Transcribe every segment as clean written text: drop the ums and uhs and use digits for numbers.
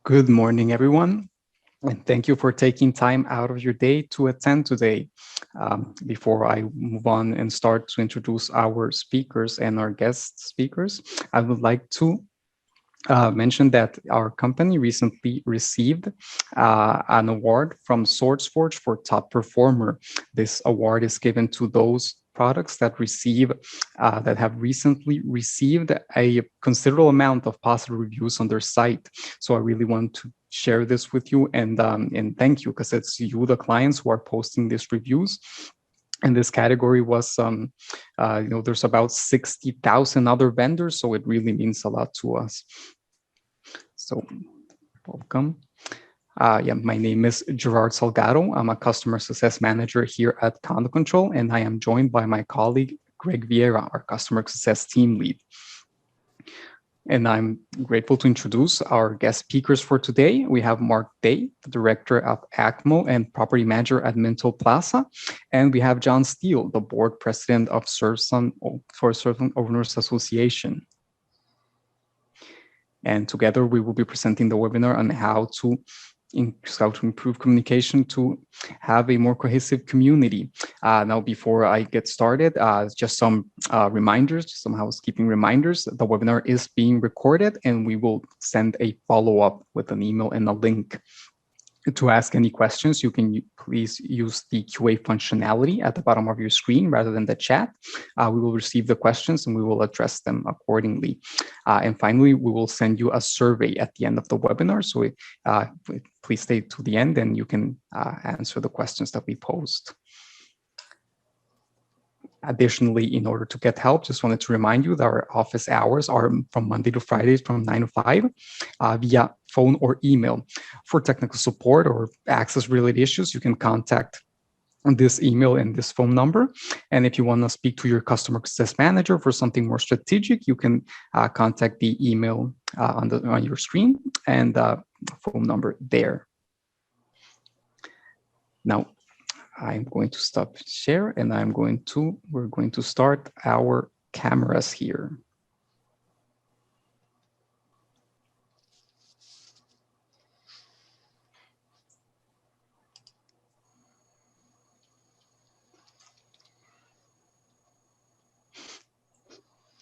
Good morning, everyone, and thank you for taking time out of your day to attend today. Before I move on and start to introduce our speakers and our guest speakers, I would like to mention that our company recently received an award from SourceForge for top performer. This award is given to those products that have recently received a considerable amount of positive reviews on their site. So I really want to share this with you and thank you, because it's you, the clients, who are posting these reviews. And this category was, there's about 60,000 other vendors, so it really means a lot to us. So welcome. My name is Gerard Salgado. I'm a customer success manager here at Condo Control, and I am joined by my colleague, Greg Vieira, our customer success team lead. And I'm grateful to introduce our guest speakers for today. We have Mark Day, the director of ACMO and property manager at Minto Plaza. And we have John Steele, the board president of Servant Owners Association. And together we will be presenting the webinar on how to improve communication to have a more cohesive community. Now, before I get started, just some reminders, some housekeeping reminders. The webinar is being recorded, and we will send a follow-up with an email and a link. To ask any questions, you can please use the QA functionality at the bottom of your screen rather than the chat. We will receive the questions and we will address them accordingly. And finally, we will send you a survey at the end of the webinar. So please stay to the end and you can answer the questions that we post. Additionally, in order to get help, just wanted to remind you that our office hours are from Monday to Fridays from 9 to 5 via phone or email. For technical support or access-related issues, you can contact this email and this phone number. And if you want to speak to your customer success manager for something more strategic, you can contact the email on your screen and phone number there. Now, I'm going to stop share and we're going to start our cameras here.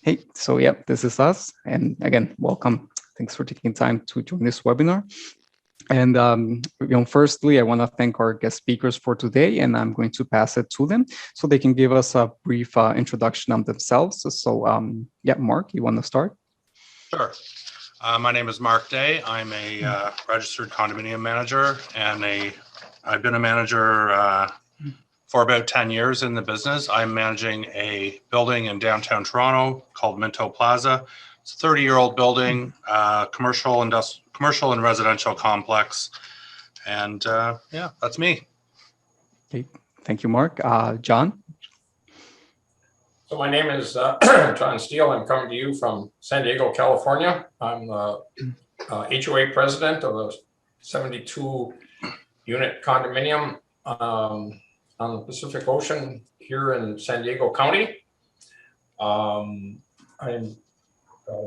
Hey, so yeah, this is us. And again, welcome. Thanks for taking time to join this webinar. And firstly, I want to thank our guest speakers for today, and I'm going to pass it to them so they can give us a brief introduction of themselves. So yeah, Mark, you want to start? Sure. My name is Mark Day. I'm a registered condominium manager, and I've been a manager for about 10 years in the business. I'm managing a building in downtown Toronto called Minto Plaza. It's a 30-year-old building, commercial and residential complex. And yeah, that's me. Okay, thank you, Mark. John? So my name is John Steele. I'm coming to you from San Diego, California. I'm the HOA president of a 72-unit condominium on the Pacific Ocean here in San Diego County. I'm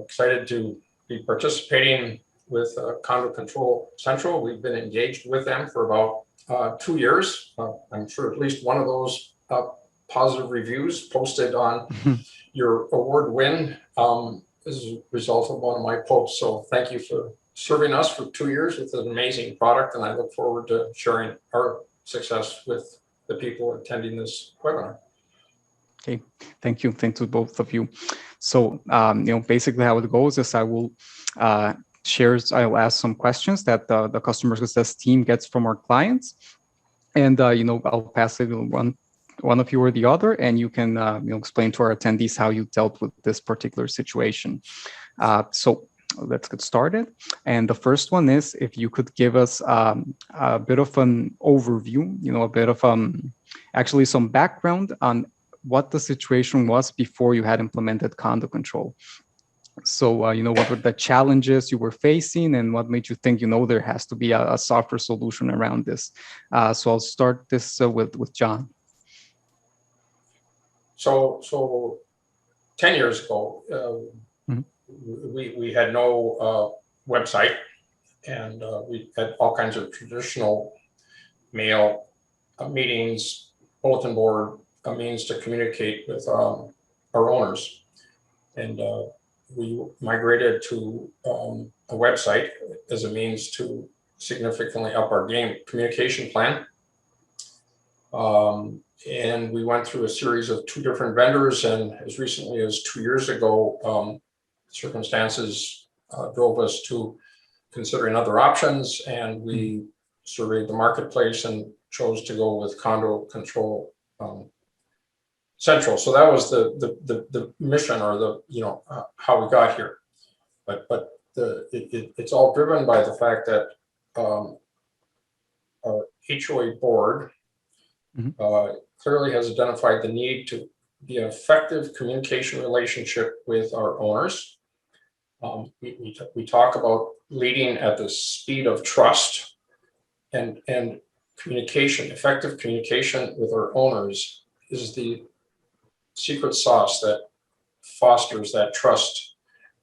excited to be participating with Condo Control Central. We've been engaged with them for about 2 years. I'm sure at least one of those positive reviews posted on your award win is a result of one of my posts. So thank you for serving us for 2 years with an amazing product, and I look forward to sharing our success with the people attending this webinar. Okay, thank you. Thanks to both of you. So, basically how it goes is I will I'll ask some questions that the customer success team gets from our clients. And, I'll pass it to one of you or the other, and you can explain to our attendees how you dealt with this particular situation. So let's get started. And the first one is, if you could give us a bit of an overview, a bit of actually some background on what the situation was before you had implemented Condo Control. So, what were the challenges you were facing and what made you think, there has to be a software solution around this? So I'll start this with John. So 10 years ago, we had no website. and we had all kinds of traditional mail meetings, bulletin board means to communicate with our owners. And we migrated to a website as a means to significantly up our game communication plan. And we went through a series of 2 different vendors, and as recently as 2 years ago, circumstances drove us to considering other options, and we surveyed the marketplace and chose to go with Condo Control Central. So that was the mission, or the how we got here. But it's all driven by the fact that our HOA board clearly has identified the need to be an effective communication relationship with our owners. We talk about leading at the speed of trust, and communication, effective communication with our owners is the secret sauce that fosters that trust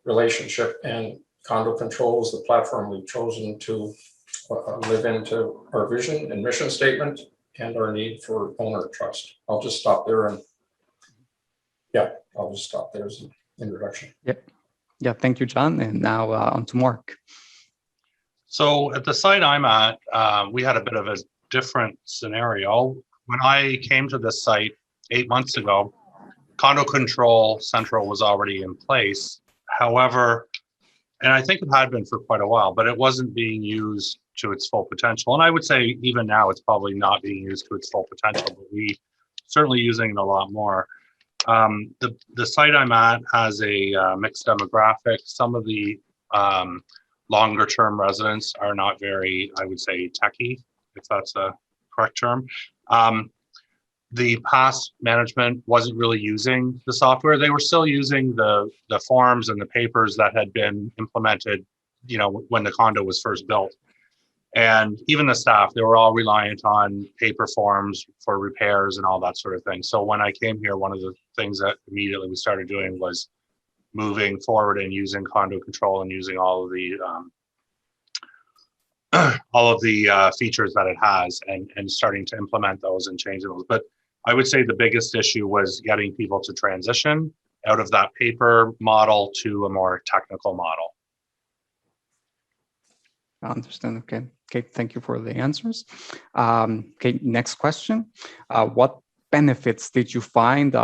relationship. And Condo Control is the platform we've chosen to live into our vision and mission statement and our need for owner trust. I'll just stop there, and I'll just stop there as an introduction. Yeah, thank you, John. And now on to Mark. So at the site I'm at, we had a bit of a different scenario. When I came to this site 8 months ago, Condo Control Central was already in place. However, and I think it had been for quite a while, but it wasn't being used to its full potential. And I would say even now it's probably not being used to its full potential, but we certainly using it a lot more. The site I'm at has a mixed demographic. Some of the longer term residents are not very, I would say, techie, if that's a correct term. The past management wasn't really using the software. They were still using the forms and the papers that had been implemented, when the condo was first built. And even the staff, they were all reliant on paper forms for repairs and all that sort of thing. So when I came here, one of the things that immediately we started doing was moving forward and using Condo Control and using all of the features that it has, and starting to implement those and change those. But I would say the biggest issue was getting people to transition out of that paper model to a more technical model. I understand. Okay. Thank you for the answers. Okay. Next question. What benefits did you find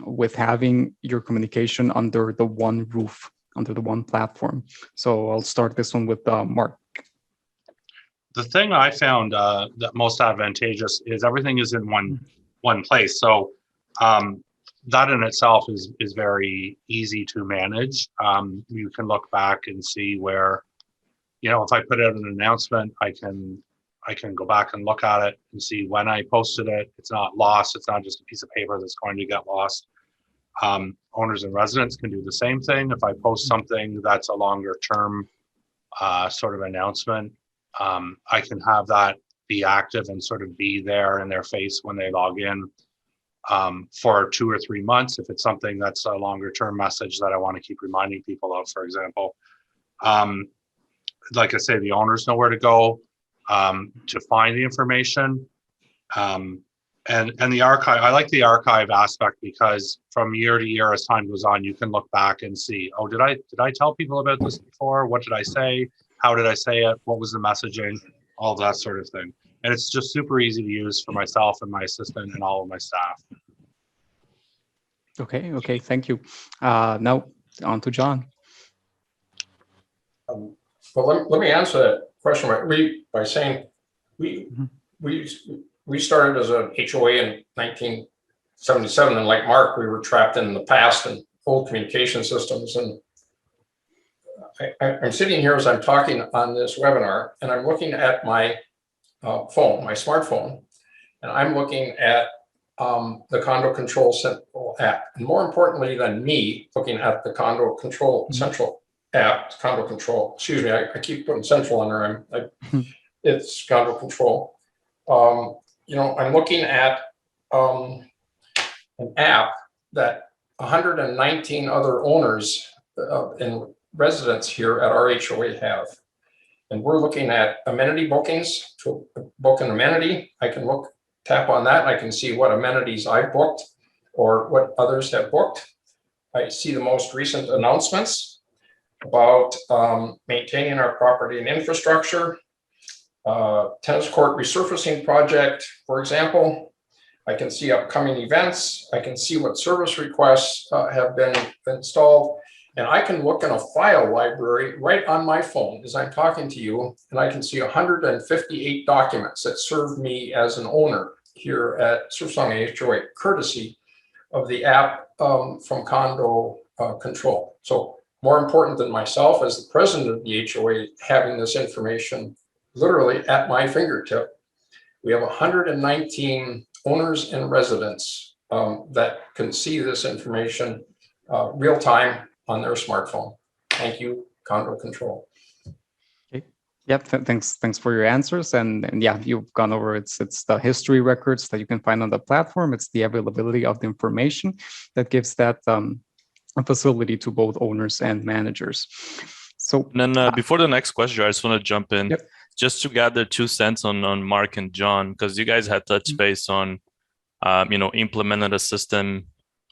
with having your communication under the one roof, under the one platform? So I'll start this one with Mark. The thing I found that most advantageous is everything is in one place. So that in itself is very easy to manage. You can look back and see where, if I put out an announcement, I can go back and look at it and see when I posted it. It's not lost. It's not just a piece of paper that's going to get lost. Owners and residents can do the same thing. If I post something that's a longer term sort of announcement, I can have that be active and sort of be there in their face when they log in for 2 or 3 months. If it's something that's a longer term message that I want to keep reminding people of, for example. Like I say, the owners know where to go to find the information. And the archive, I like the archive aspect because from year to year, as time goes on, you can look back and see, oh, did I tell people about this before? What did I say? How did I say it? What was the messaging? All that sort of thing. And it's just super easy to use for myself and my assistant and all of my staff. Okay, thank you. Now on to John. Well, let me answer that question by saying we started as an HOA in 1977, and like Mark, we were trapped in the past and old communication systems. And I'm sitting here as I'm talking on this webinar, and I'm looking at my phone, my smartphone, and I'm looking at the Condo Control Central app. And more importantly than me looking at the Condo Control Central app, Condo Control, excuse me, I keep putting Central on there. It's Condo Control. I'm looking at an app that 119 other owners and residents here at our HOA have. And we're looking at amenity bookings. To book an amenity, I can tap on that. I can see what amenities I've booked or what others have booked. I see the most recent announcements about maintaining our property and infrastructure, tennis court resurfacing project, for example. I can see upcoming events. I can see what service requests have been installed. And I can look in a file library right on my phone as I'm talking to you, and I can see 158 documents that serve me as an owner here at Surfsong HOA, courtesy of the app from Condo Control. So more important than myself as the president of the HOA having this information literally at my fingertip, we have 119 owners and residents that can see this information real time on their smartphone. Thank you, Condo Control. Okay. Yeah, thanks for your answers. And yeah, you've gone over it's the history records that you can find on the platform. It's the availability of the information that gives that a facility to both owners and managers. So and then before the next question, I just want to jump in. Yep. Just to gather 2 cents on Mark and John, because you guys had touched base on, implementing a system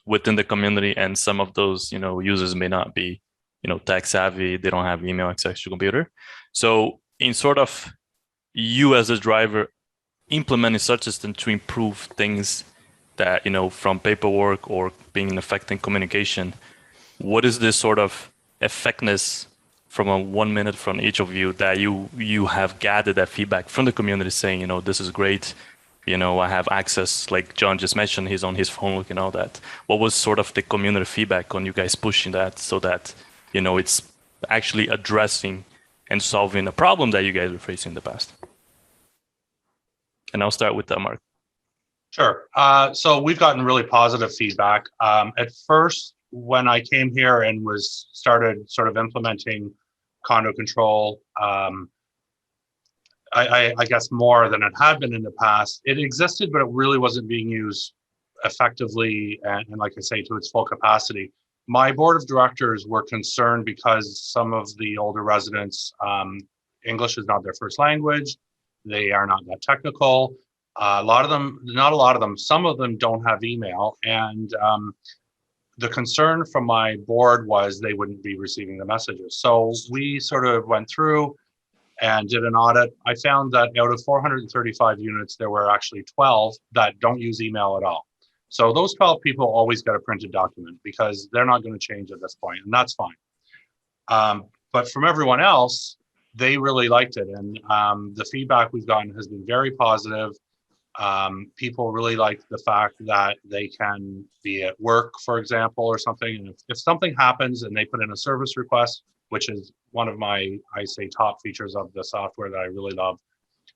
within the community, and some of those, users may not be, tech savvy. They don't have email access to computer. So in sort of you as a driver implementing such a system to improve things that, from paperwork or being affecting communication, what is this sort of effectiveness from a 1 minute from each of you that you have gathered that feedback from the community saying, this is great, I have access, like John just mentioned, he's on his phone looking all that. What was sort of the community feedback on you guys pushing that so that, it's actually addressing and solving a problem that you guys were facing in the past? And I'll start with Mark. Sure. So we've gotten really positive feedback. At first, when I came here and started sort of implementing Condo Control, I guess more than it had been in the past. It existed, but it really wasn't being used effectively and like I say, to its full capacity. My board of directors were concerned because some of the older residents, English is not their first language. They are not that technical. Some of them don't have email. And the concern from my board was they wouldn't be receiving the messages. So we sort of went through and did an audit. I found that out of 435 units, there were actually 12 that don't use email at all. So those 12 people always get a printed document because they're not going to change at this point, and that's fine. But from everyone else, they really liked it. And the feedback we've gotten has been very positive. People really like the fact that they can be at work, for example, or something. And if something happens and they put in a service request, which is one of my, I say, top features of the software that I really love,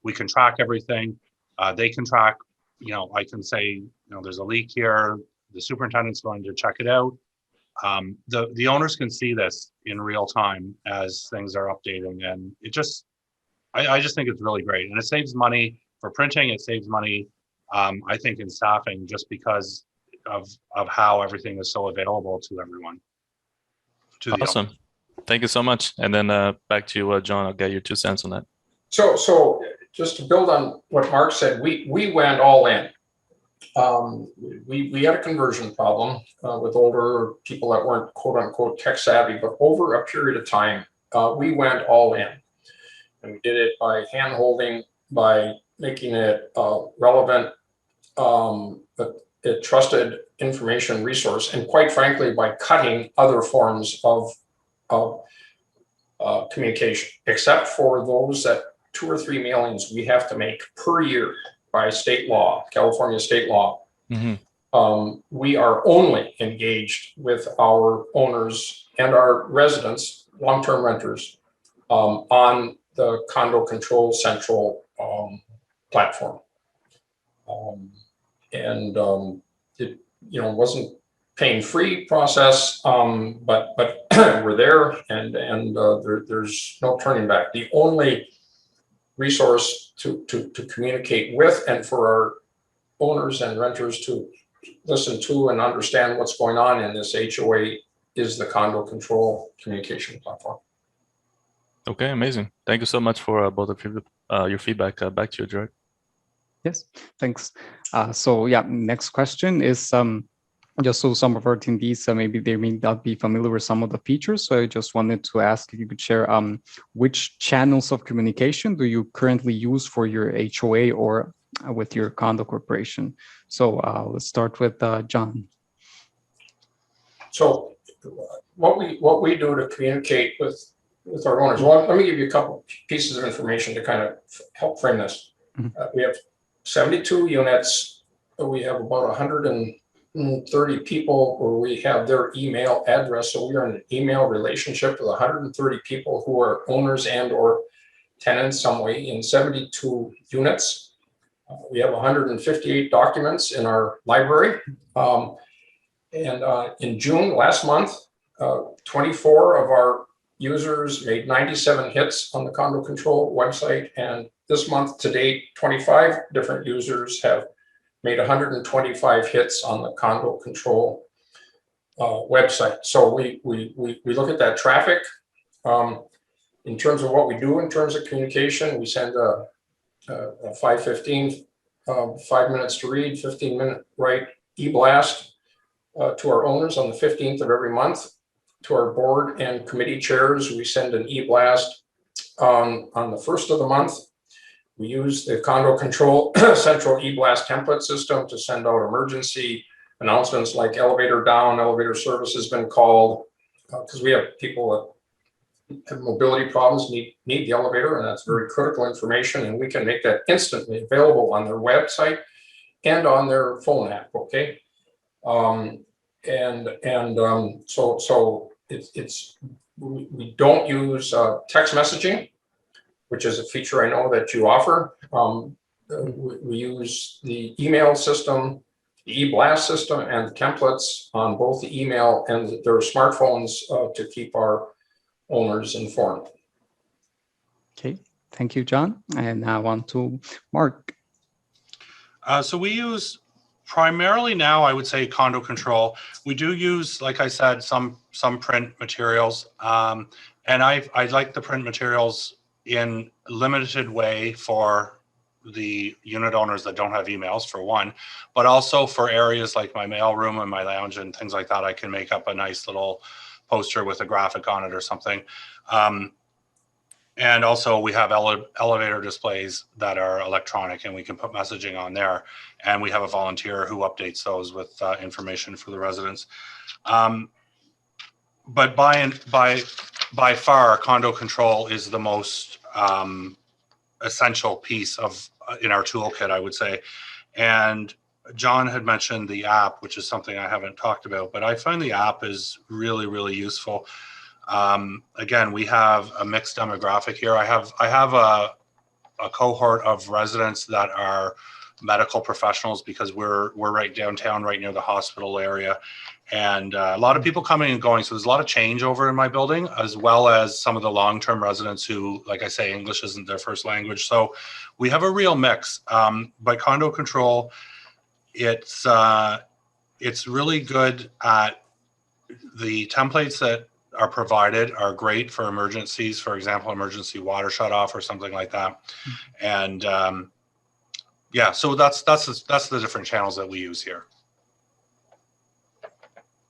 we can track everything. They can track, I can say, there's a leak here. The superintendent's going to check it out. The owners can see this in real time as things are updating. And I just think it's really great. And it saves money for printing. It saves money, I think, in staffing just because of how everything is so available to everyone. Awesome. Thank you so much. And then back to you, John. I'll get your 2 cents on that. So just to build on what Mark said, we went all in. We had a conversion problem with older people that weren't quote unquote tech savvy, but over a period of time, we went all in. And we did it by hand holding, by making it relevant, a trusted information resource, and quite frankly, by cutting other forms of communication, except for those that 2 or 3 mailings we have to make per year by state law, California state law. Mm-hmm. We are only engaged with our owners and our residents, long-term renters, on the Condo Control Central platform. It wasn't pain-free process, but we're there, and there's no turning back. The only resource to communicate with and for our owners and renters to listen to and understand what's going on in this HOA is the Condo Control communication platform. Okay, amazing. Thank you so much for both of your feedback. Back to you, Gerard. Yes, thanks. So yeah, next question is just so some of our attendees, maybe they may not be familiar with some of the features. So I just wanted to ask if you could share which channels of communication do you currently use for your HOA or with your condo corporation? So let's start with John. So what we do to communicate with our owners, well, let me give you a couple pieces of information to kind of help frame this. We have 72 units. We have about 130 people where we have their email address. So we are in an email relationship with 130 people who are owners and or tenants some way in 72 units. We have 158 documents in our library. And in June last month, 24 of our users made 97 hits on the Condo Control website. And this month to date, 25 different users have made 125 hits on the Condo Control website. So we look at that traffic. In terms of what we do in terms of communication, we send a 5:15, 5 minutes to read, 15-minute write e-blast to our owners on the 15th of every month. To our board and committee chairs, we send an e-blast on the 1st of the month. We use the Condo Control Central e-blast template system to send out emergency announcements like elevator down, elevator service has been called, because we have people that have mobility problems, need the elevator, and that's very critical information, and we can make that instantly available on their website and on their phone app, okay? So we don't use text messaging, which is a feature I know that you offer. We use the email system, the e-blast system, and templates on both the email and their smartphones to keep our owners informed. Okay, thank you, John. And now on to Mark. So we use primarily now, I would say, Condo Control. We do use, like I said, some print materials, and I like the print materials in limited way for the unit owners that don't have emails, for one, but also for areas like my mail room and my lounge and things like that. I can make up a nice little poster with a graphic on it or something. And also we have elevator displays that are electronic, and we can put messaging on there. And we have a volunteer who updates those with information for the residents. But by far, Condo Control is the most essential piece of in our toolkit, I would say. And John had mentioned the app, which is something I haven't talked about, but I find the app is really, really useful. Again, we have a mixed demographic here. I have a cohort of residents that are medical professionals, because we're right downtown, right near the hospital area, and a lot of people coming and going. So there's a lot of change over in my building, as well as some of the long-term residents who, like I say, English isn't their first language. So we have a real mix. By Condo Control, it's really good at the templates that are provided are great for emergencies, for example, emergency water shut off or something like that. And yeah, so that's the different channels that we use here.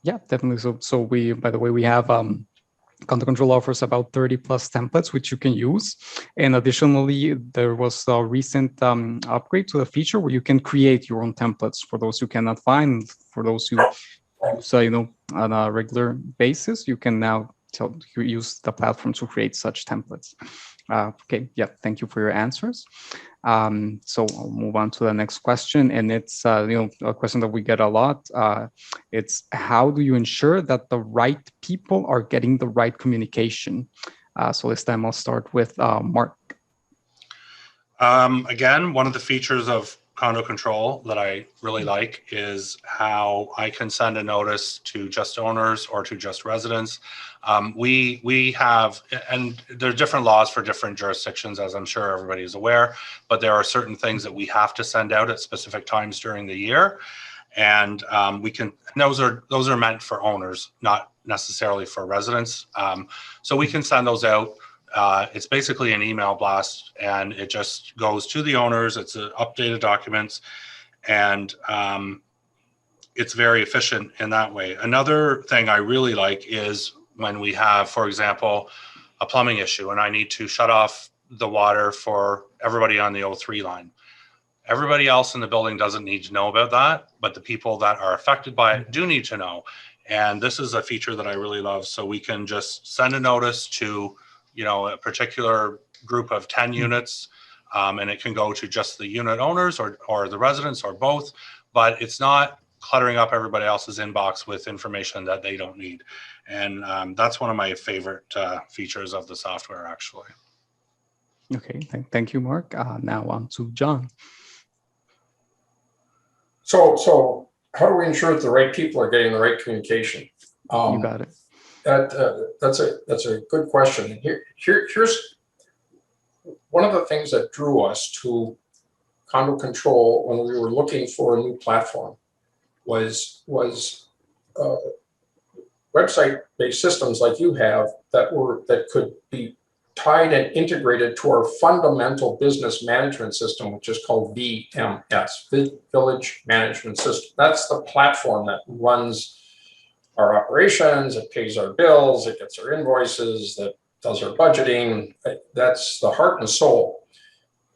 Yeah, definitely. So we, by the way, we have Condo Control offers about 30 plus templates which you can use. And additionally, there was a recent upgrade to the feature where you can create your own templates for those who cannot find, for those who use, on a regular basis. You can now use the platform to create such templates. Okay, yeah, thank you for your answers. So I'll move on to the next question, and it's a question that we get a lot. It's how do you ensure that the right people are getting the right communication? So this time I'll start with Mark. Again, one of the features of Condo Control that I really like is how I can send a notice to just owners or to just residents. We have, and there are different laws for different jurisdictions, as I'm sure everybody is aware, but there are certain things that we have to send out at specific times during the year. And those are meant for owners, not necessarily for residents. So we can send those out It's basically an email blast, and it just goes to the owners. It's updated documents, and it's very efficient in that way. Another thing I really like is when we have, for example, a plumbing issue and I need to shut off the water for everybody on the O3 line. Everybody else in the building doesn't need to know about that, but the people that are affected by it do need to know. And this is a feature that I really love. So we can just send a notice to, a particular group of 10 units, and it can go to just the unit owners or the residents or both, but it's not cluttering up everybody else's inbox with information that they don't need. And that's one of my favorite features of the software, actually. Okay, thank you, Mark. Now on to John. So how do we ensure that the right people are getting the right communication? You got it. That's a good question. Here's one of the things that drew us to Condo Control when we were looking for a new platform was website-based systems like you have that could be tied and integrated to our fundamental business management system, which is called VMS, Village Management System. That's the platform that runs our operations, it pays our bills, it gets our invoices, that does our budgeting. That's the heart and soul.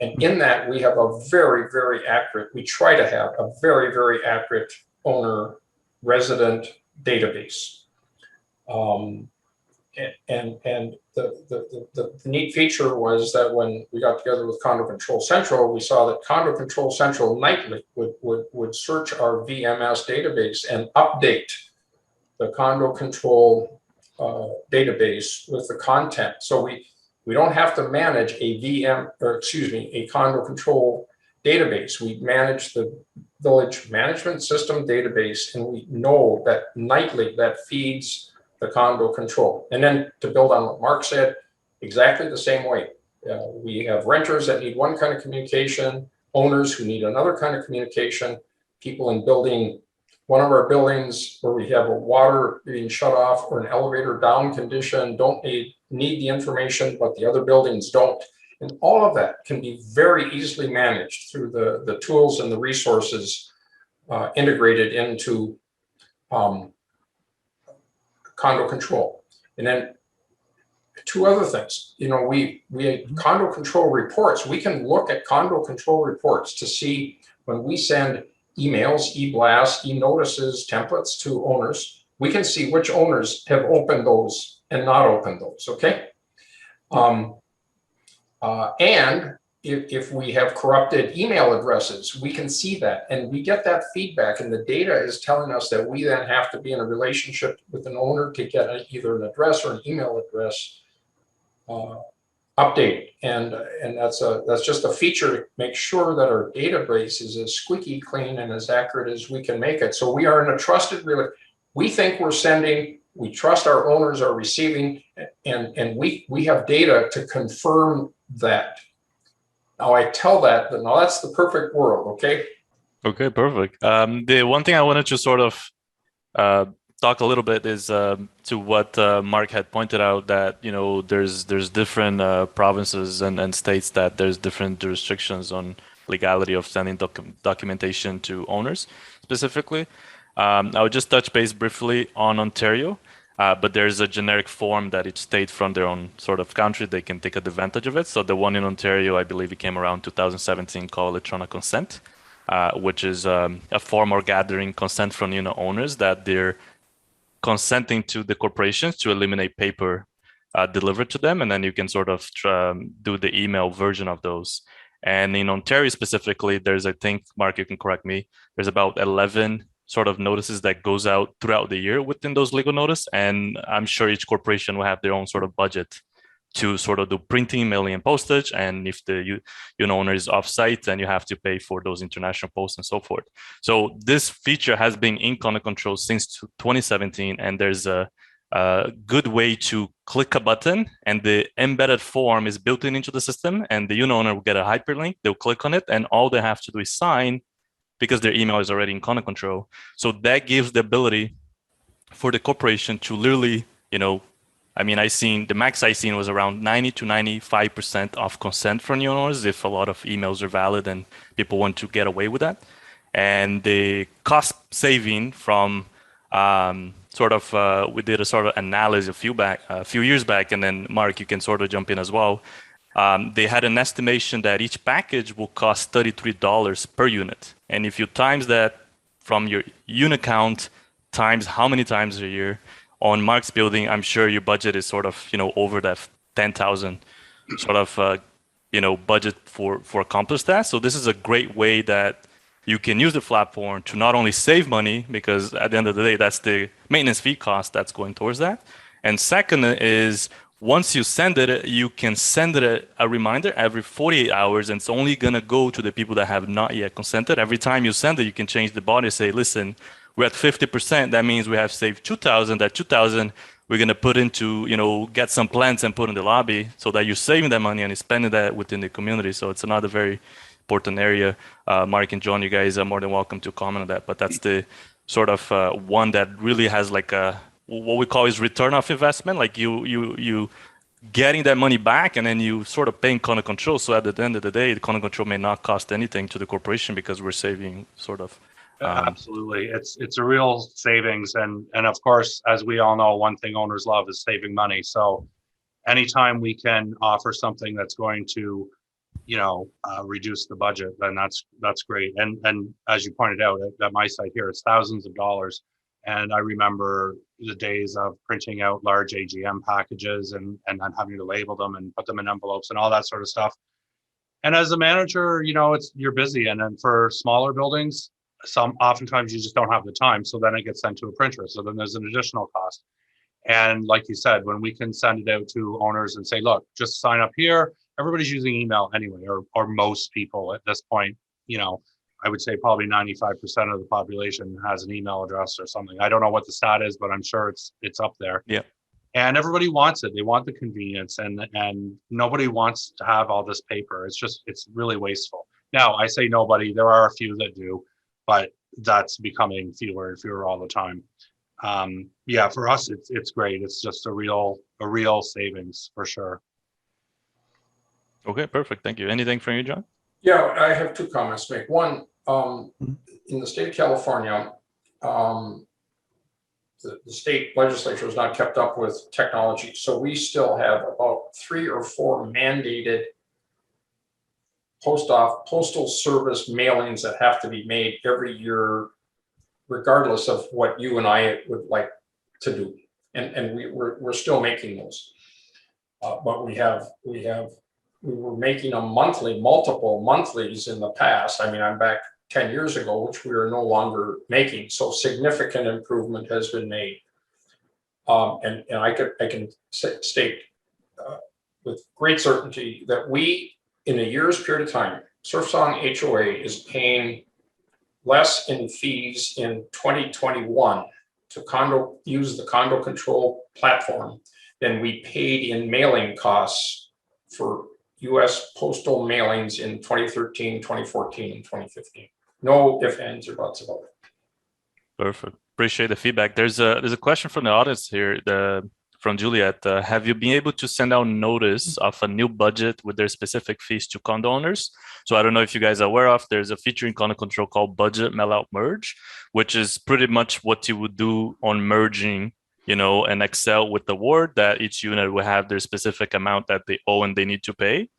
And in that, we have a very, very accurate, we try to have a very, very accurate owner resident database. And the neat feature was that when we got together with Condo Control Central, we saw that Condo Control Central nightly would search our VMS database and update the Condo Control database with the content. So we don't have to manage a Condo Control database. We manage the Village Management System database, and we know that nightly that feeds the Condo Control. And then to build on what Mark said, exactly the same way. We have renters that need one kind of communication, owners who need another kind of communication, people in one of our buildings where we have a water being shut off or an elevator down condition don't need the information, but the other buildings don't. And all of that can be very easily managed through the tools and the resources integrated into Condo Control. And then two other things, we Condo Control reports, we can look at Condo Control reports to see when we send emails, e-blasts, e-notices, templates to owners, we can see which owners have opened those and not opened those, okay? And if we have corrupted email addresses, we can see that and we get that feedback, and the data is telling us that we then have to be in a relationship with an owner to get either an address or an email address update. And that's just a feature to make sure that our database is as squeaky clean and as accurate as we can make it. So we are in a trusted relationship. We think we're sending, we trust our owners are receiving, and we have data to confirm that. Now I tell that, but now that's the perfect world, okay? Okay, perfect. The one thing I wanted to sort of talk a little bit is to what Mark had pointed out, that there's different provinces and states that there's different restrictions on legality of sending documentation to owners specifically. I would just touch base briefly on Ontario, but there's a generic form that each state from their own sort of country, they can take advantage of it. So the one in Ontario, I believe it came around 2017, called electronic consent, which is a form or gathering consent from owners that they're consenting to the corporations to eliminate paper delivered to them, and then you can sort of do the email version of those. And in Ontario specifically, there's, I think, Mark, you can correct me, there's about 11 sort of notices that goes out throughout the year within those legal notice, and I'm sure each corporation will have their own sort of budget to sort of do printing, mailing, and postage. And if the owner is off-site, then you have to pay for those international posts and so forth. So this feature has been in Condo Control since 2017, and there's a good way to click a button, and the embedded form is built into the system, and the owner will get a hyperlink. They'll click on it, and all they have to do is sign, because their email is already in Condo Control. So that gives the ability for the corporation to literally, I mean, the max I seen was around 90 to 95% of consent from new owners if a lot of emails are valid and people want to get away with that. And the cost saving from we did a sort of analysis a few years back, and then Mark, you can sort of jump in as well. They had an estimation that each package will cost $33 per unit. And if you times that from your unit count times how many times a year on Mark's building, I'm sure your budget is sort of, over that 10,000 sort of, budget for accomplish that. So this is a great way that you can use the platform to not only save money, because at the end of the day, that's the maintenance fee cost that's going towards that. And second is once you send it, you can send it a reminder every 48 hours, and it's only going to go to the people that have not yet consented. Every time you send it, you can change the body, say, listen, we're at 50%. That means we have saved 2,000. That 2,000 we're going to put into, get some plants and put in the lobby so that you're saving that money and you're spending that within the community. So it's another very important area. Mark and John, you guys are more than welcome to comment on that. But that's the sort of one that really has like what we call is return of investment. Like you getting that money back, and then you sort of paying condo control. So at the end of the day, the condo control may not cost anything to the corporation because we're saving sort of. Absolutely, it's a real savings, and of course, as we all know, one thing owners love is saving money. So anytime we can offer something that's going to reduce the budget, then that's great. And as you pointed out, at my site here, it's thousands of dollars. And I remember the days of printing out large AGM packages and then having to label them and put them in envelopes and all that sort of stuff. And as a manager, you're busy. And then for smaller buildings, oftentimes you just don't have the time. So then it gets sent to a printer. So then there's an additional cost. And like you said, when we can send it out to owners and say, look, just sign up here. Everybody's using email anyway, or most people at this point, I would say probably 95% of the population has an email address or something. I don't know what the stat is, but I'm sure it's up there. Yeah. And everybody wants it. They want the convenience, and nobody wants to have all this paper. It's really wasteful. Now, I say nobody, there are a few that do, but that's becoming fewer and fewer all the time. For us, it's great. It's just a real savings for sure. Okay, perfect. Thank you. Anything from you, John? Yeah, I have two comments to make. One, in the state of California, the state legislature has not kept up with technology. So we still have about 3 or 4 mandated postal service mailings that have to be made every year, regardless of what you and I would like to do. And we're still making those. But we were making them monthly, multiple monthlies in the past. I mean, I'm back 10 years ago, which we are no longer making. So significant improvement has been made. And I can state with great certainty that we, in a year's period of time, Surfsong HOA is paying less in fees in 2021 to use the condo control platform than we paid in mailing costs for U.S. postal mailings in 2013, 2014, and 2015. No ifs, ands, or buts about it. Perfect. Appreciate the feedback. There's a question from the audience here, from Juliet. Have you been able to send out notice of a new budget with their specific fees to condo owners? So I don't know if you guys are aware of, there's a feature in condo control called budget mail out merge, which is pretty much what you would do on merging, an Excel with the Word, that each unit will have their specific amount that they owe and they need to pay.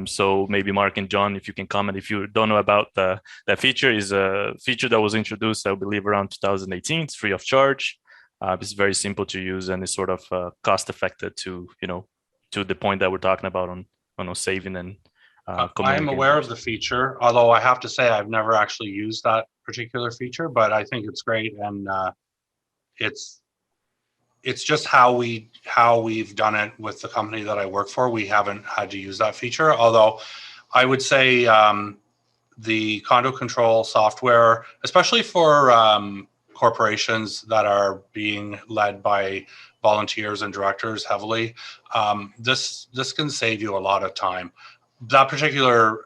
So maybe Mark and John, if you can comment, if you don't know about that feature, is a feature that was introduced, I believe, around 2018. It's free of charge. It's very simple to use, and it's sort of cost effective to the point that we're talking about on saving and. I'm aware of the feature, although I have to say I've never actually used that particular feature, but I think it's great, and it's just how we've done it with the company that I work for. We haven't had to use that feature, although I would say the condo control software, especially for corporations that are being led by volunteers and directors heavily, this can save you a lot of time. That particular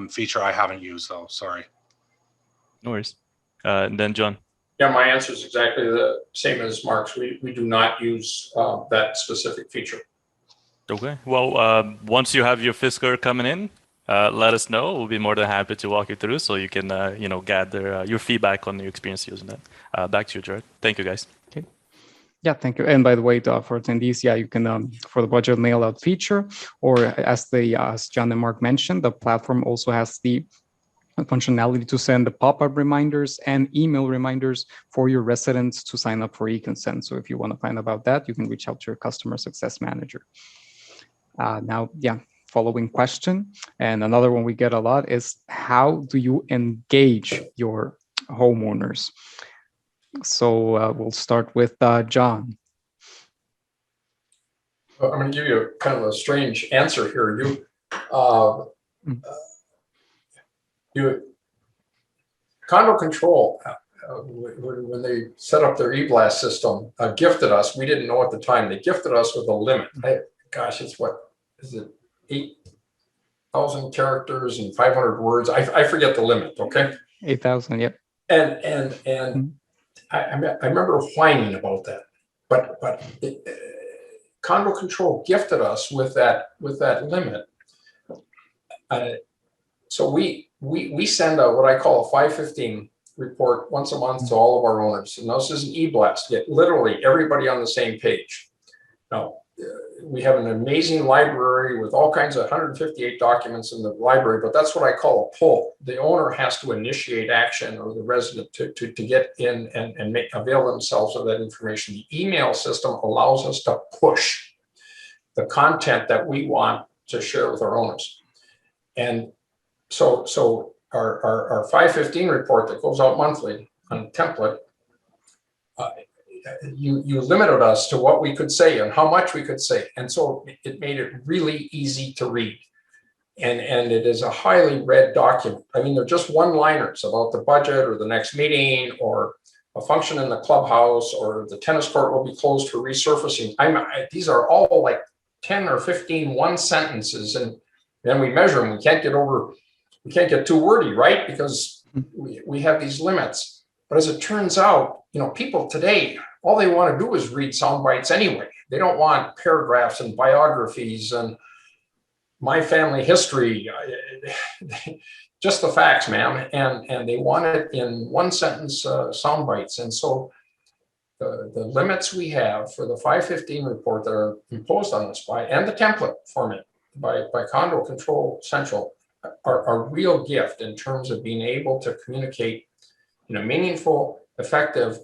feature I haven't used though. Sorry. No worries. And then John. Yeah, my answer is exactly the same as Mark's. We do not use that specific feature. Okay. Well, once you have your Fisker coming in, let us know. We'll be more than happy to walk you through so you can, gather your feedback on your experience using that. Back to you, Jared. Thank you, guys. Okay. Yeah, thank you. And by the way, for attendees, yeah, you can for the budget mail out feature, or as John and Mark mentioned, the platform also has the functionality to send the pop-up reminders and email reminders for your residents to sign up for e-consent. So if you want to find about that, you can reach out to your customer success manager. Now, yeah, following question, and another one we get a lot is, how do you engage your homeowners? So we'll start with John. I'm going to give you a kind of a strange answer here. You Condo Control, when they set up their e-blast system, gifted us. We didn't know at the time. They gifted us with a limit. Gosh, it's what is it? 8,000 characters and 500 words. I forget the limit. Okay. 8,000. Yep. And I remember whining about that, but Condo Control gifted us with that limit. So we send out what I call a 515 report once a month to all of our owners, and this is an e-blast. Get literally everybody on the same page. Now, we have an amazing library with all kinds of 158 documents in the library, but that's what I call a pull. The owner has to initiate action, or the resident to get in and avail themselves of that information. The email system allows us to push the content that we want to share with our owners. And so our 515 report that goes out monthly on a template, you limited us to what we could say and how much we could say. And so it made it really easy to read. And it is a highly read document. I mean, they're just one-liners about the budget or the next meeting or a function in the clubhouse or the tennis court will be closed for resurfacing. These are all like 10 or 15 one sentences, and then we measure them. We can't get too wordy, right? Because we have these limits. But as it turns out, people today, all they want to do is read sound bites anyway. They don't want paragraphs and biographies and my family history, just the facts, ma'am. And they want it in one sentence sound bites. And so the limits we have for the 515 report that are imposed on us and the template format by Condo Control Central are a real gift in terms of being able to communicate in a meaningful, effective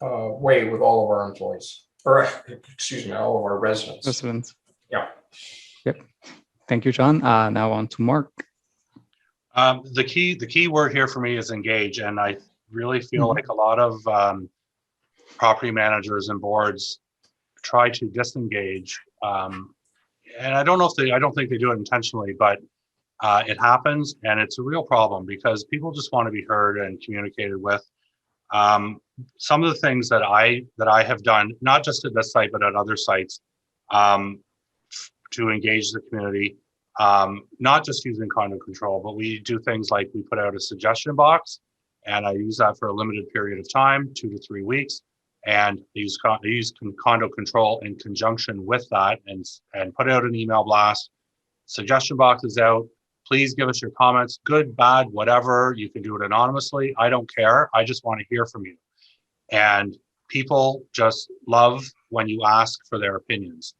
way with all of our employees, or excuse me, all of our residents. Yeah. Yep. Thank you, John. Now on to Mark. The key word here for me is engage, and I really feel like a lot of property managers and boards try to disengage, and I don't think they do it intentionally, but it happens, and it's a real problem because people just want to be heard and communicated with. Some of the things that I have done, not just at this site but at other sites, to engage the community, not just using Condo Control, but we do things like we put out a suggestion box, and I use that for a limited period of time, 2 to 3 weeks, and I use Condo Control in conjunction with that, and put out an email blast. Suggestion box is out. Please give us your comments, good, bad, whatever. You can do it anonymously. I don't care. I just want to hear from you. And people just love when you ask for their opinions.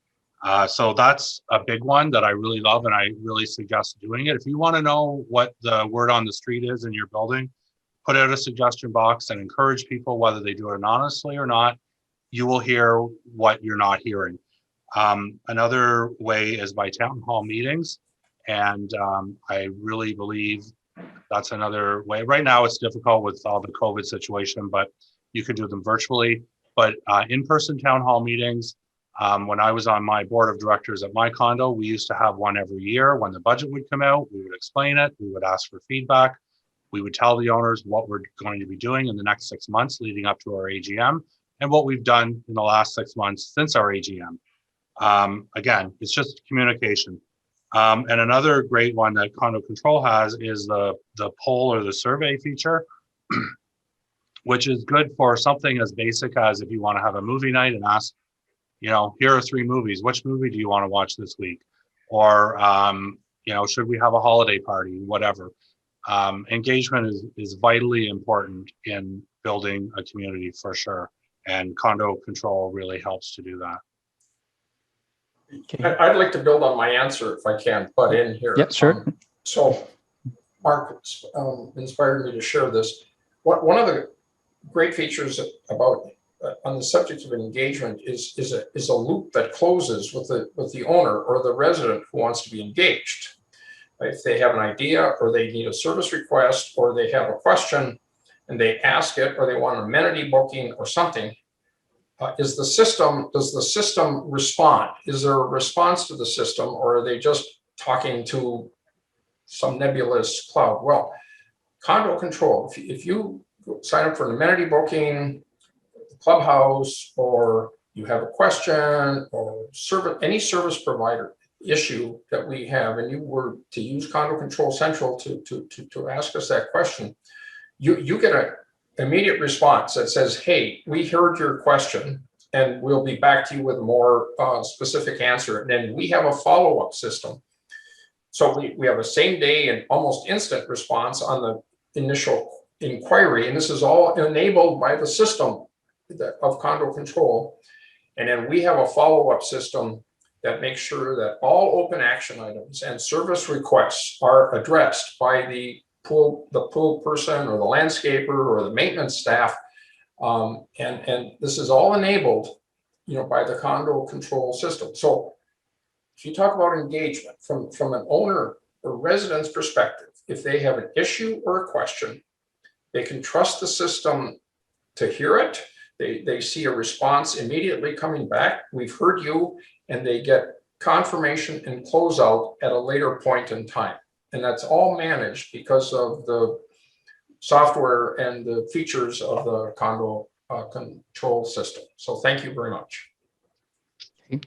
So that's a big one that I really love, and I really suggest doing it. If you want to know what the word on the street is in your building, put out a suggestion box and encourage people, whether they do it anonymously or not. You will hear what you're not hearing. Another way is by town hall meetings. And I really believe that's another way. Right now, it's difficult with all the COVID situation, but you can do them virtually. But in-person town hall meetings, when I was on my board of directors at my condo, we used to have one every year. When the budget would come out, we would explain it. We would ask for feedback. We would tell the owners what we're going to be doing in the next 6 months leading up to our AGM and what we've done in the last 6 months since our AGM. Again, it's just communication. And another great one that Condo Control has is the poll or the survey feature. which is good for something as basic as if you want to have a movie night and ask, here are 3 movies. Which movie do you want to watch this week? Or, should we have a holiday party? Whatever. Engagement is vitally important in building a community for sure. And condo control really helps to do that. Okay. I'd like to build on my answer if I can butt in here. Yeah, sure. So Mark inspired me to share this. One of the great features about on the subject of engagement is a loop that closes with the owner or the resident who wants to be engaged. If they have an idea or they need a service request or they have a question and they ask it or they want an amenity booking or something, does the system respond? Is there a response to the system, or are they just talking to some nebulous cloud? Well, condo control, if you sign up for an amenity booking, clubhouse, or you have a question or any service provider issue that we have, and you were to use Condo Control Central to ask us that question, you get an immediate response that says, hey, we heard your question and we'll be back to you with a more specific answer. And then we have a follow-up system. So we have a same day and almost instant response on the initial inquiry. And this is all enabled by the system of condo control. And then we have a follow-up system that makes sure that all open action items and service requests are addressed by the pool person or the landscaper or the maintenance staff. And this is all enabled, by the condo control system. So if you talk about engagement from an owner or resident's perspective, if they have an issue or a question, they can trust the system to hear it. They see a response immediately coming back. We've heard you, and they get confirmation and closeout at a later point in time. And that's all managed because of the software and the features of the condo control system. So thank you very much. Okay.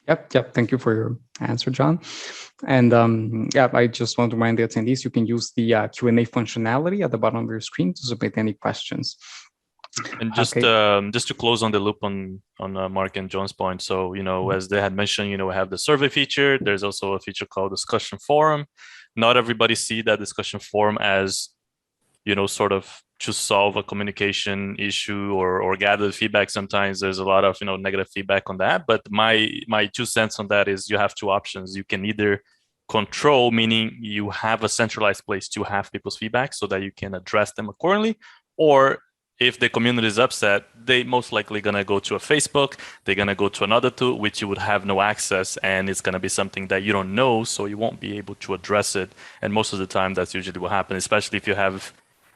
Yep. Thank you for your answer, John. And I just want to remind the attendees, you can use the Q&A functionality at the bottom of your screen to submit any questions. And just to close on the loop on Mark and John's point. So, as they had mentioned, we have the survey feature. There's also a feature called discussion forum. Not everybody see that discussion forum as, sort of to solve a communication issue or gather feedback. Sometimes there's a lot of, negative feedback on that. But my 2 cents on that is you have 2 options. You can either control, meaning you have a centralized place to have people's feedback so that you can address them accordingly, or if the community is upset, they most likely going to go to a Facebook, they're going to go to another tool, which you would have no access, and it's going to be something that you don't know, so you won't be able to address it. And most of the time, that's usually what happens, especially if you have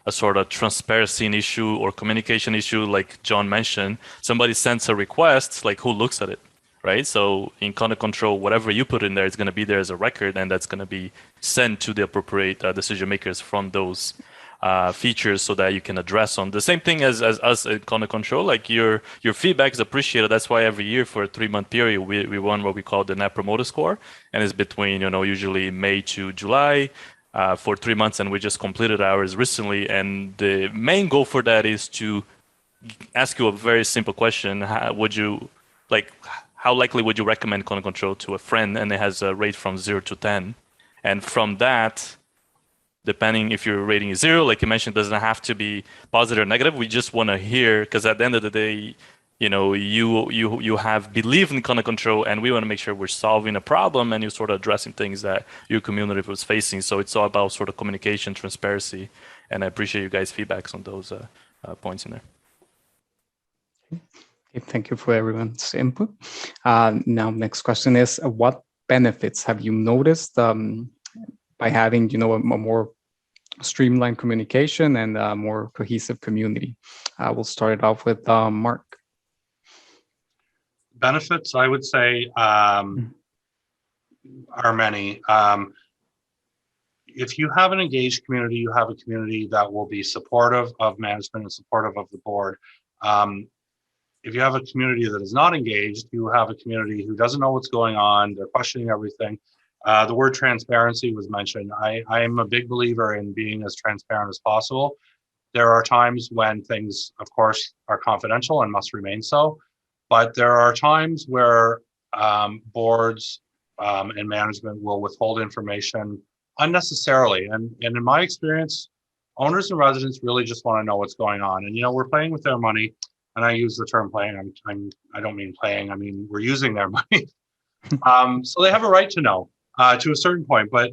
a sort of transparency issue or communication issue, like John mentioned. Somebody sends a request, like who looks at it, right? So in condo control, whatever you put in there is going to be there as a record, and that's going to be sent to the appropriate decision makers from those features so that you can address on the same thing as us at Condo Control. Like your feedback is appreciated. That's why every year for a 3-month period we run what we call the Net Promoter Score, and it's between usually May to July for 3 months, and we just completed ours recently. And the main goal for that is to ask you a very simple question: how likely would you recommend Condo Control to a friend? And it has a rate from 0 to 10, and from that, depending if your rating is 0, like you mentioned, it doesn't have to be positive or negative. We just want to hear, because at the end of the day, you have believed in condo control, and we want to make sure we're solving a problem and you're sort of addressing things that your community was facing. So it's all about sort of communication, transparency, and I appreciate you guys' feedbacks on those points in there. Okay, thank you for everyone's input. Now, next question is, what benefits have you noticed by having, a more streamlined communication and a more cohesive community? We'll start it off with Mark. Benefits, I would say, are many. If you have an engaged community, you have a community that will be supportive of management and supportive of the board. If you have a community that is not engaged, you have a community who doesn't know what's going on, they're questioning everything. The word transparency was mentioned. I am a big believer in being as transparent as possible. There are times when things, of course, are confidential and must remain so, but there are times where boards and management will withhold information unnecessarily. And in my experience, owners and residents really just want to know what's going on. And, we're playing with their money. And I use the term playing. I don't mean playing. I mean, we're using their money. So they have a right to know to a certain point. But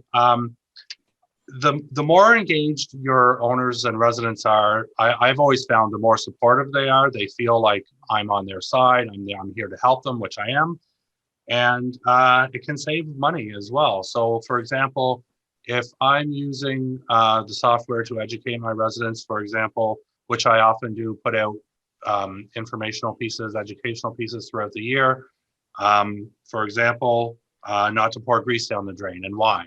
the more engaged your owners and residents are, I've always found the more supportive they are. They feel like I'm on their side. I'm here to help them, which I am. And it can save money as well. So, for example, if I'm using the software to educate my residents, for example, which I often do, put out informational pieces, educational pieces throughout the year. For example, not to pour grease down the drain and why.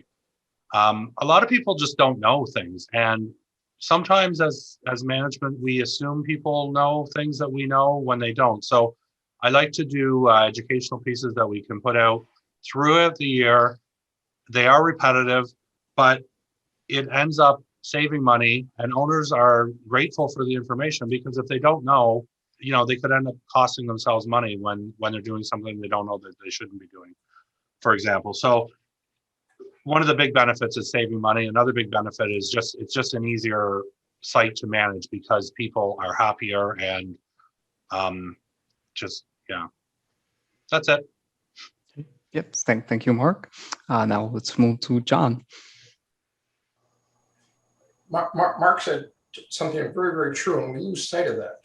A lot of people just don't know things. And sometimes as management, we assume people know things that we know when they don't. So I like to do educational pieces that we can put out throughout the year. They are repetitive, but it ends up saving money, and owners are grateful for the information, because if they don't know, they could end up costing themselves money when they're doing something they don't know that they shouldn't be doing, for example. So one of the big benefits is saving money. Another big benefit is it's just an easier site to manage because people are happier and that's it. Yep. Thank you, Mark. Now let's move to John. Mark said something very, very true, and we lose sight of that.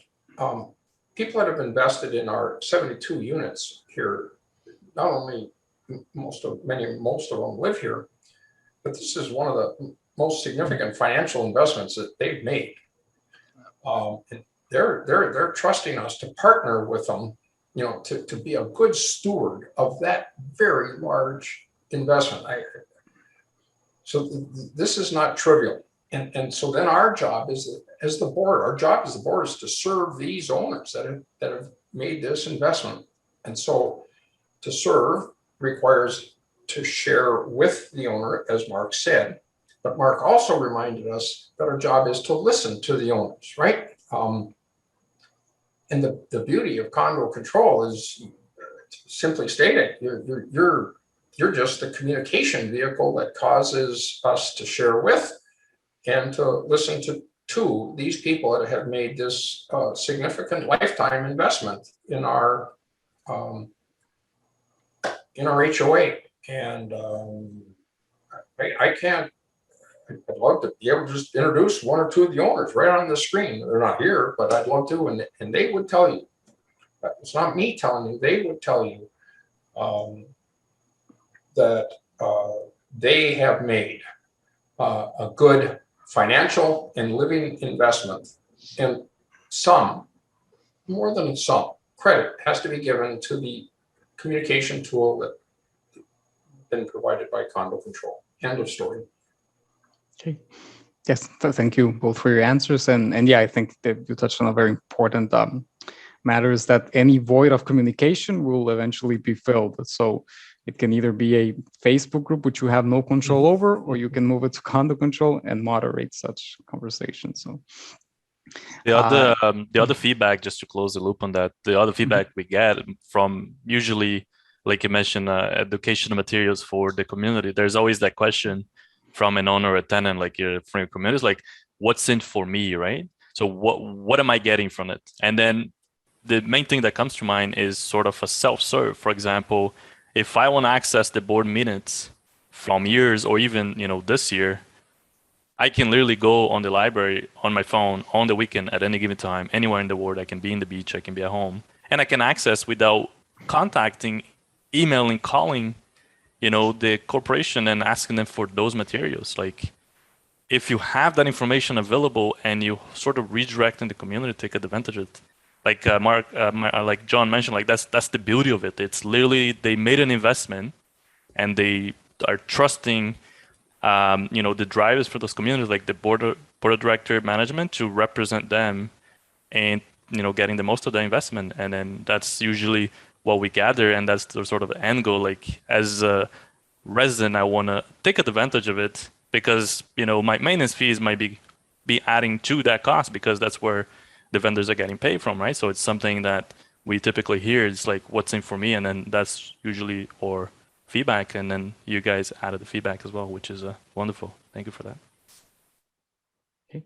People that have invested in our 72 units here, not only most of them live here, but this is one of the most significant financial investments that they've made. And they're trusting us to partner with them, to be a good steward of that very large investment. So this is not trivial. And so then our job is as the board, is to serve these owners that have made this investment. And so to serve requires to share with the owner, as Mark said. But Mark also reminded us that our job is to listen to the owners, right? And the beauty of condo control is, simply stated, you're just the communication vehicle that causes us to share with and to listen to these people that have made this significant lifetime investment in our HOA. And I'd love to be able to just introduce one or two of the owners right on the screen. They're not here, but I'd love to, and they would tell you. It's not me telling you. They would tell you that they have made a good financial and living investment, and more than some credit has to be given to the communication tool that's been provided by Condo Control. End of story. Okay. Yes, thank you both for your answers. And yeah, I think that you touched on a very important matter, is that any void of communication will eventually be filled. So it can either be a Facebook group, which you have no control over, or you can move it to Condo Control and moderate such conversations. So the other feedback, just to close the loop on that, the other feedback we get from, usually, like you mentioned, educational materials for the community. There's always that question from an owner or a tenant, like from your community, like, what's in for me, right? So what am I getting from it? And then the main thing that comes to mind is sort of a self-serve. For example, if I want to access the board minutes from years or even, this year, I can literally go on the library on my phone on the weekend at any given time, anywhere in the world. I can be in the beach, I can be at home, and I can access without contacting, emailing, calling, the corporation and asking them for those materials. Like, if you have that information available and you sort of redirect in the community, take advantage of it. Like Mark, like John mentioned, like that's the beauty of it. It's literally, they made an investment and they are trusting, the drivers for those communities, like the board of director management, to represent them and, getting the most of the investment. And then that's usually what we gather. And that's the sort of end goal. Like, as a resident, I want to take advantage of it because, my maintenance fees might be be adding to that cost because that's where the vendors are getting paid from, right? So it's something that we typically hear. It's like, what's in for me? And then that's usually our feedback. And then you guys added the feedback as well, which is wonderful. Thank you for that. Okay,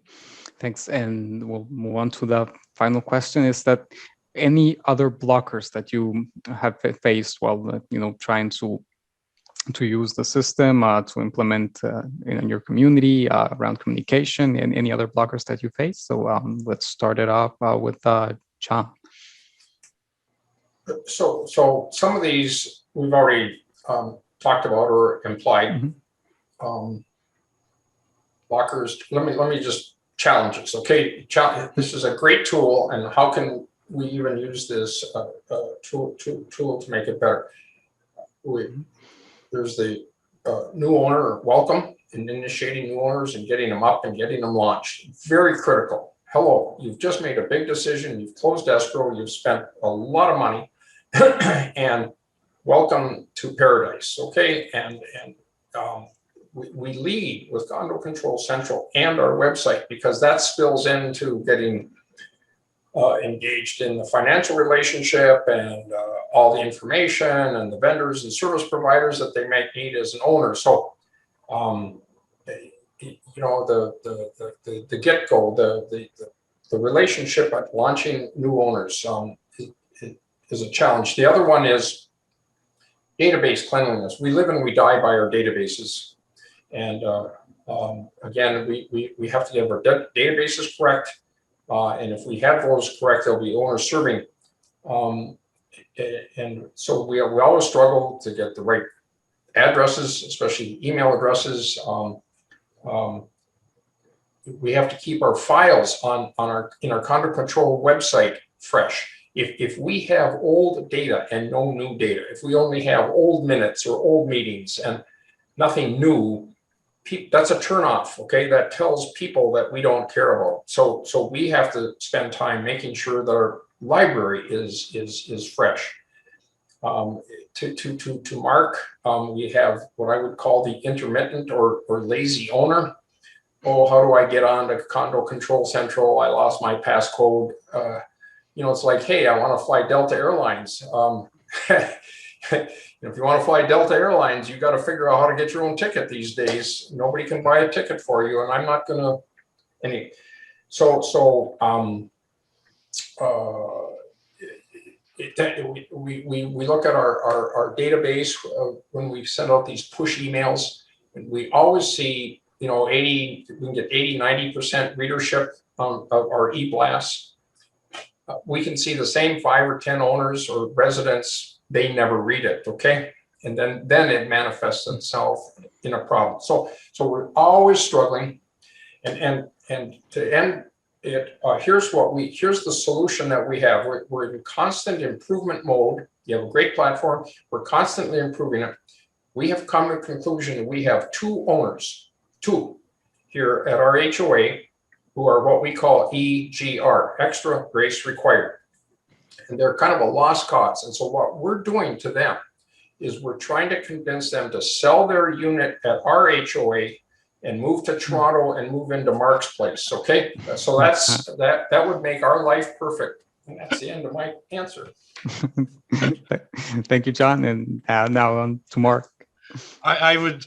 thanks. And we'll move on to the final question, is that any other blockers that you have faced while, trying to use the system, to implement in your community around communication, and any other blockers that you face? So let's start it off with John. So some of these we've already talked about or implied. Blockers. Let me just challenge this. Okay, this is a great tool, and how can we even use this tool to make it better? There's the new owner welcome and initiating new owners and getting them up and getting them launched. Very critical. Hello, you've just made a big decision. You've closed escrow. You've spent a lot of money, and welcome to paradise. Okay, and we lead with Condo Control Central and our website, because that spills into getting engaged in the financial relationship and all the information and the vendors and service providers that they might need as an owner. So, the get-go, the relationship at launching new owners is a challenge. The other one is database cleanliness. We live and we die by our databases. And again, we have to get our databases correct. And if we have those correct, they'll be owner serving. And so we always struggle to get the right addresses, especially email addresses. We have to keep our files in our Condo Control website fresh. If we have old data and no new data, if we only have old minutes or old meetings and nothing new, that's a turnoff. Okay, that tells people that we don't care about. So we have to spend time making sure that our library is fresh. To Mark, we have what I would call the intermittent or lazy owner. Oh, how do I get on to Condo Control Central? I lost my passcode. It's like, hey, I want to fly Delta Airlines. If you want to fly Delta Airlines, you got to figure out how to get your own ticket these days. Nobody can buy a ticket for you, and I'm not going to. We look at our database when we send out these push emails, and we always see, 80, we can get 80-90% readership of our e-blasts. We can see the same 5 or 10 owners or residents, they never read it, okay? And then it manifests itself in a problem. So we're always struggling, and to end it, here's the solution that we have. We're in constant improvement mode. You have a great platform. We're constantly improving it. We have come to the conclusion that we have 2 owners, 2 here at our HOA, who are what we call EGR, extra grace required. And they're kind of a lost cause. And so what we're doing to them is we're trying to convince them to sell their unit at our HOA and move to Toronto and move into Mark's place. Okay, so that would make our life perfect. And that's the end of my answer. Thank you, John. And now on to Mark. I would,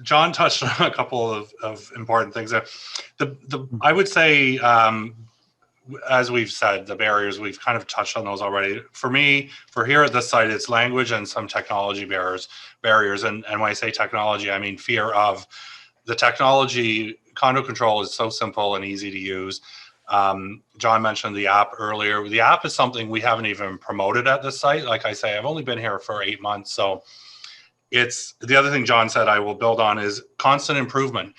John touched on a couple of important things. I would say, as we've said, the barriers, we've kind of touched on those already. For me, for here at this site, it's language and some technology barriers. And when I say technology, I mean fear of the technology. Condo Control is so simple and easy to use. John mentioned the app earlier. The app is something we haven't even promoted at this site. Like I say, I've only been here for 8 months. So it's the other thing John said I will build on is constant improvement.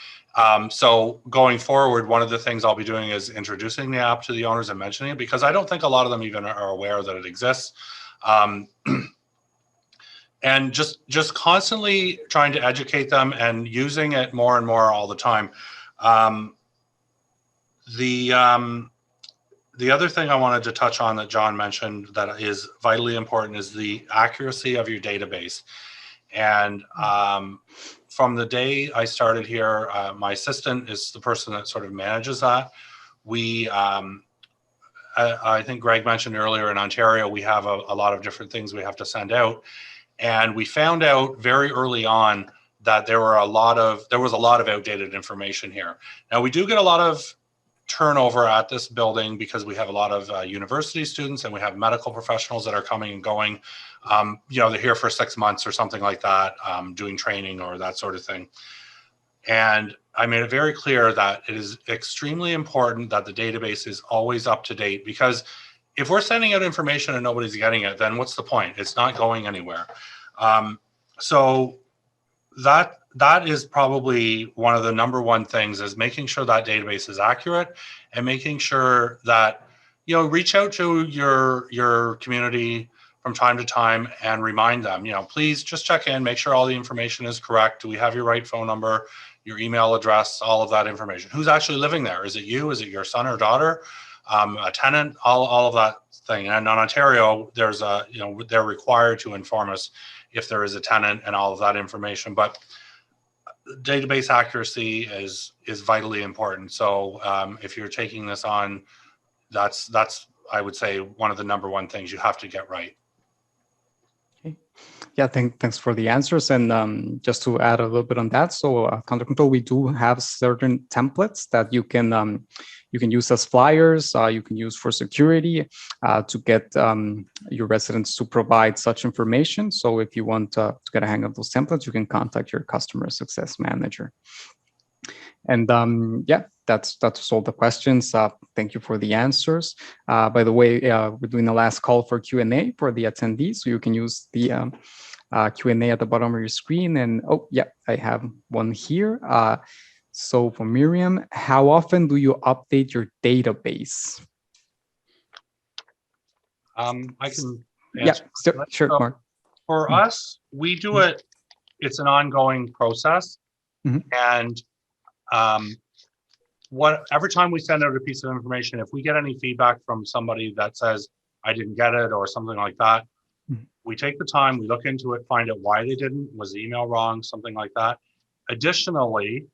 So going forward, one of the things I'll be doing is introducing the app to the owners and mentioning it, because I don't think a lot of them even are aware that it exists. And just constantly trying to educate them and using it more and more all the time. The other thing I wanted to touch on that John mentioned that is vitally important is the accuracy of your database. And from the day I started here, my assistant is the person that sort of manages that. We, I think Greg mentioned earlier, in Ontario, we have a lot of different things we have to send out. And we found out very early on that there was a lot of outdated information here. Now, we do get a lot of turnover at this building because we have a lot of university students and we have medical professionals that are coming and going. They're here for 6 months or something like that, doing training or that sort of thing. And I made it very clear that it is extremely important that the database is always up to date, because if we're sending out information and nobody's getting it, then what's the point? It's not going anywhere. So that is probably one of the number one things, is making sure that database is accurate and making sure that, reach out to your community from time to time and remind them, please just check in, make sure all the information is correct. Do we have your right phone number, your email address, all of that information? Who's actually living there? Is it you? Is it your son or daughter? A tenant? All of that thing. And in Ontario, there's they're required to inform us if there is a tenant and all of that information. But database accuracy is vitally important. So if you're taking this on, that's I would say one of the number one things you have to get right. Okay. Yeah, thanks for the answers. And just to add a little bit on that, so Condo Control, we do have certain templates that you can use as flyers. You can use for security to get your residents to provide such information. So if you want to get a hang of those templates, you can contact your customer success manager. And yeah, that's all the questions. Thank you for the answers. By the way, we're doing the last call for Q&A for the attendees, so you can use the Q&A at the bottom of your screen. And oh yeah, I have one here. So for Miriam, how often do you update your database? I can answer. Yeah, sure, so Mark. For us, we do it. It's an ongoing process, and every time we send out a piece of information, if we get any feedback from somebody that says I didn't get it or something like that, we take the time, we look into it, find out why they didn't. Was the email wrong? Something like that. Additionally,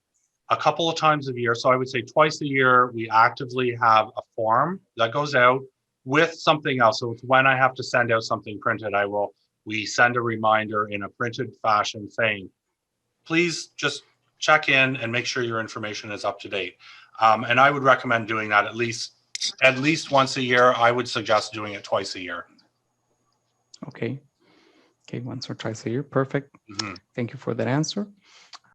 a couple of times a year, so I would say twice a year, we actively have a form that goes out with something else. So it's when I have to send out something printed, we send a reminder in a printed fashion saying, please just check in and make sure your information is up to date. And I would recommend doing that at least once a year. I would suggest doing it twice a year. Okay, once or twice a year. Perfect. Thank you for that answer.